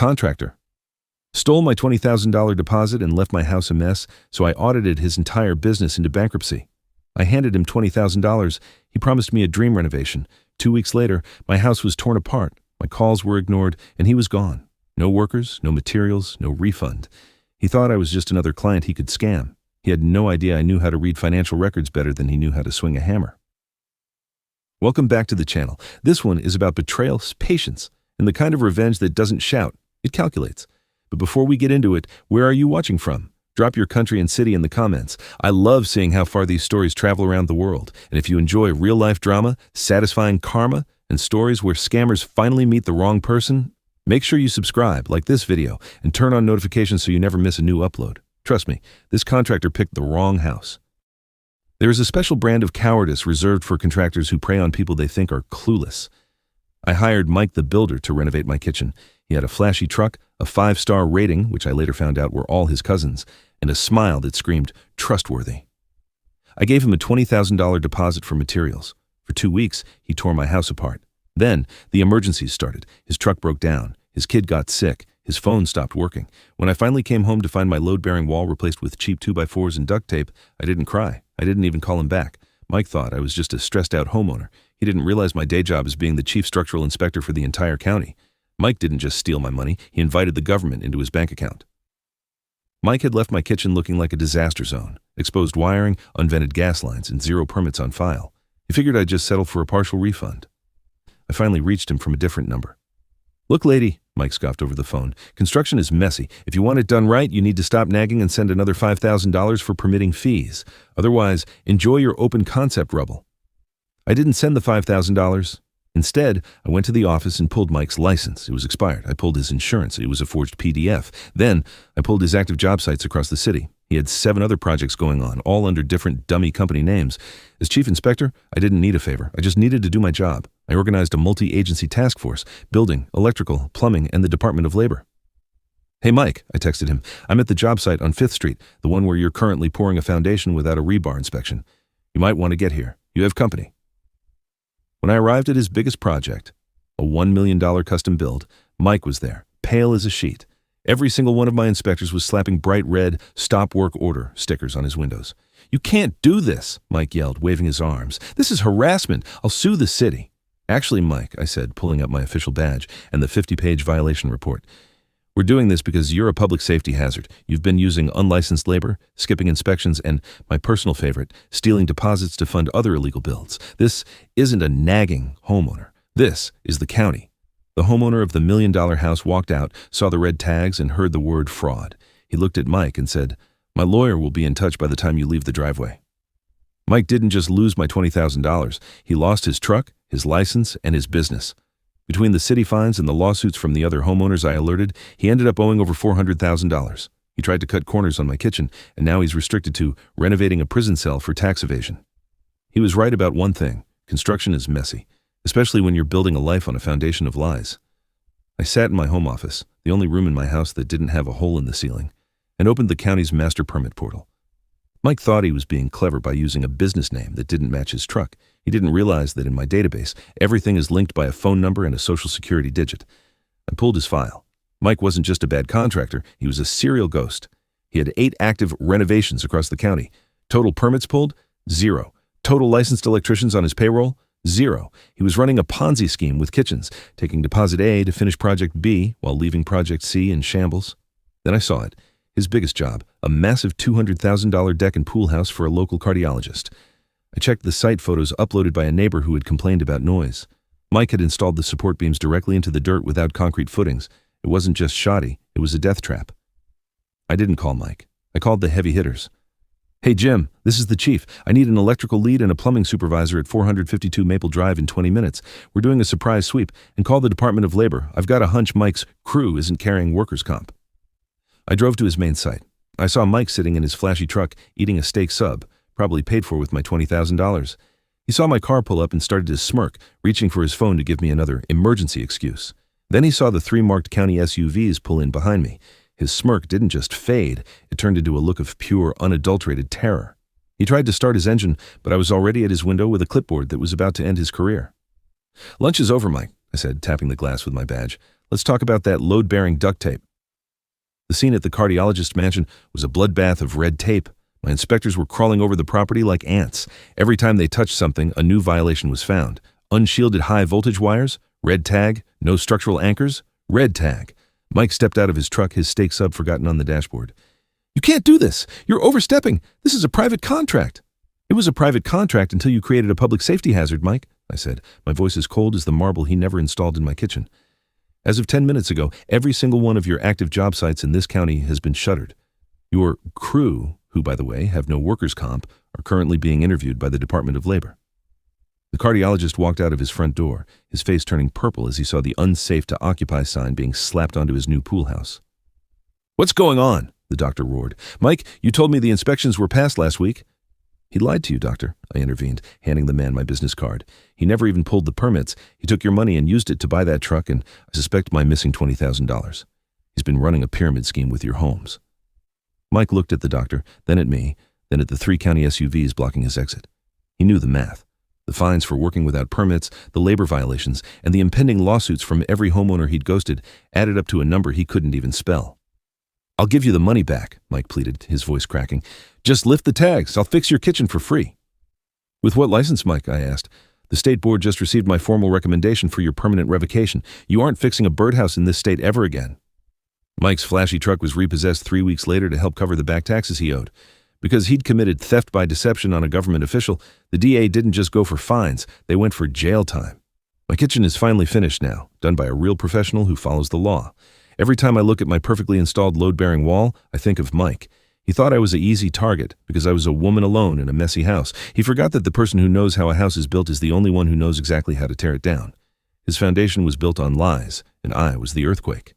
Contractor. Stole my $20,000 deposit and left my house a mess, so I audited his entire business into bankruptcy. I handed him $20,000. He promised me a dream renovation. 2 weeks later, my house was torn apart. My calls were ignored, and he was gone. No workers, no materials, no refund. He thought I was just another client he could scam. He had no idea I knew how to read financial records better than he knew how to swing a hammer. Welcome back to the channel. This one is about betrayal, patience, and the kind of revenge that doesn't shout, it calculates. But before we get into it, where are you watching from? Drop your country and city in the comments. I love seeing how far these stories travel around the world. And if you enjoy real-life drama, satisfying karma, and stories where scammers finally meet the wrong person, make sure you subscribe, like this video, and turn on notifications so you never miss a new upload. Trust me, this contractor picked the wrong house. There is a special brand of cowardice reserved for contractors who prey on people they think are clueless. I hired Mike the builder to renovate my kitchen. He had a flashy truck, a 5-star rating, which I later found out were all his cousins, and a smile that screamed, trustworthy. I gave him a $20,000 deposit for materials. For 2 weeks, he tore my house apart. Then, the emergencies started. His truck broke down. His kid got sick. His phone stopped working. When I finally came home to find my load-bearing wall replaced with cheap 2x4s and duct tape, I didn't cry. I didn't even call him back. Mike thought I was just a stressed-out homeowner. He didn't realize my day job as being the chief structural inspector for the entire county. Mike didn't just steal my money, he invited the government into his bank account. Mike had left my kitchen looking like a disaster zone, exposed wiring, unvented gas lines, and 0 permits on file. He figured I'd just settle for a partial refund. I finally reached him from a different number. "Look, lady," Mike scoffed over the phone, "construction is messy. If you want it done right, you need to stop nagging and send another $5,000 for permitting fees. Otherwise, enjoy your open concept rubble." I didn't send the $5,000. Instead, I went to the office and pulled Mike's license. It was expired. I pulled his insurance. It was a forged PDF. Then, I pulled his active job sites across the city. He had 7 other projects going on, all under different dummy company names. As chief inspector, I didn't need a favor. I just needed to do my job. I organized a multi-agency task force, building, electrical, plumbing, and the Department of Labor. "Hey, Mike," I texted him, "I'm at the job site on 5th Street, the one where you're currently pouring a foundation without a rebar inspection. You might want to get here. You have company." When I arrived at his biggest project, a $1 million custom build, Mike was there, pale as a sheet. Every single one of my inspectors was slapping bright red "Stop Work Order" stickers on his windows. "You can't do this," Mike yelled, waving his arms. "This is harassment. I'll sue the city." "Actually, Mike," I said, pulling up my official badge and the 50-page violation report, "we're doing this because you're a public safety hazard. You've been using unlicensed labor, skipping inspections, and, my personal favorite, stealing deposits to fund other illegal builds. This isn't a nagging homeowner. This is the county." The homeowner of the $1 million house walked out, saw the red tags, and heard the word fraud. He looked at Mike and said, "My lawyer will be in touch by the time you leave the driveway." Mike didn't just lose my $20,000. He lost his truck, his license, and his business. Between the city fines and the lawsuits from the other homeowners I alerted, he ended up owing over $400,000. He tried to cut corners on my kitchen, and now he's restricted to renovating a prison cell for tax evasion. He was right about one thing: construction is messy, especially when you're building a life on a foundation of lies. I sat in my home office, the only room in my house that didn't have a hole in the ceiling, and opened the county's master permit portal. Mike thought he was being clever by using a business name that didn't match his truck. He didn't realize that in my database, everything is linked by a phone number and a social security digit. I pulled his file. Mike wasn't just a bad contractor, he was a serial ghost. He had 8 active renovations across the county. Total permits pulled? 0. Total licensed electricians on his payroll? 0. He was running a Ponzi scheme with kitchens, taking deposit A to finish project B while leaving project C in shambles. Then I saw it. His biggest job, a massive $200,000 deck and pool house for a local cardiologist. I checked the site photos uploaded by a neighbor who had complained about noise. Mike had installed the support beams directly into the dirt without concrete footings. It wasn't just shoddy, it was a death trap. I didn't call Mike. I called the heavy hitters. "Hey Jim, this is the chief. I need an electrical lead and a plumbing supervisor at 452 Maple Drive in 20 minutes. We're doing a surprise sweep, and call the Department of Labor. I've got a hunch Mike's crew isn't carrying workers' comp." I drove to his main site. I saw Mike sitting in his flashy truck, eating a steak sub, probably paid for with my $20,000. He saw my car pull up and started to smirk, reaching for his phone to give me another emergency excuse. Then he saw the 3 marked county SUVs pull in behind me. His smirk didn't just fade, it turned into a look of pure, unadulterated terror. He tried to start his engine, but I was already at his window with a clipboard that was about to end his career. "Lunch is over, Mike," I said, tapping the glass with my badge. Let's talk about that load-bearing duct tape. The scene at the cardiologist's mansion was a bloodbath of red tape. My inspectors were crawling over the property like ants. Every time they touched something, a new violation was found. Unshielded high-voltage wires, red tag, no structural anchors, red tag. Mike stepped out of his truck, his stake sub forgotten on the dashboard. "You can't do this! You're overstepping! This is a private contract!" "It was a private contract until you created a public safety hazard, Mike," I said, my voice as cold as the marble he never installed in my kitchen. "As of 10 minutes ago, every single one of your active job sites in this county has been shuttered. Your crew, who, by the way, have no workers' comp, are currently being interviewed by the Department of Labor." The cardiologist walked out of his front door, his face turning purple as he saw the unsafe to occupy sign being slapped onto his new pool house. "What's going on?" the doctor roared. "Mike, you told me the inspections were passed last week." "He lied to you, doctor," I intervened, handing the man my business card. "He never even pulled the permits. He took your money and used it to buy that truck, and I suspect my missing $20,000. He's been running a pyramid scheme with your homes." Mike looked at the doctor, then at me, then at the 3 county SUVs blocking his exit. He knew the math. The fines for working without permits, the labor violations, and the impending lawsuits from every homeowner he'd ghosted added up to a number he couldn't even spell. "I'll give you the money back," Mike pleaded, his voice cracking. "Just lift the tags. I'll fix your kitchen for free." "With what license, Mike?" I asked. "The state board just received my formal recommendation for your permanent revocation. You aren't fixing a birdhouse in this state ever again." Mike's flashy truck was repossessed 3 weeks later to help cover the back taxes he owed. Because he'd committed theft by deception on a government official, the DA didn't just go for fines, they went for jail time. My kitchen is finally finished now, done by a real professional who follows the law. Every time I look at my perfectly installed load-bearing wall, I think of Mike. He thought I was an easy target because I was a woman alone in a messy house. He forgot that the person who knows how a house is built is the only one who knows exactly how to tear it down. His foundation was built on lies, and I was the earthquake.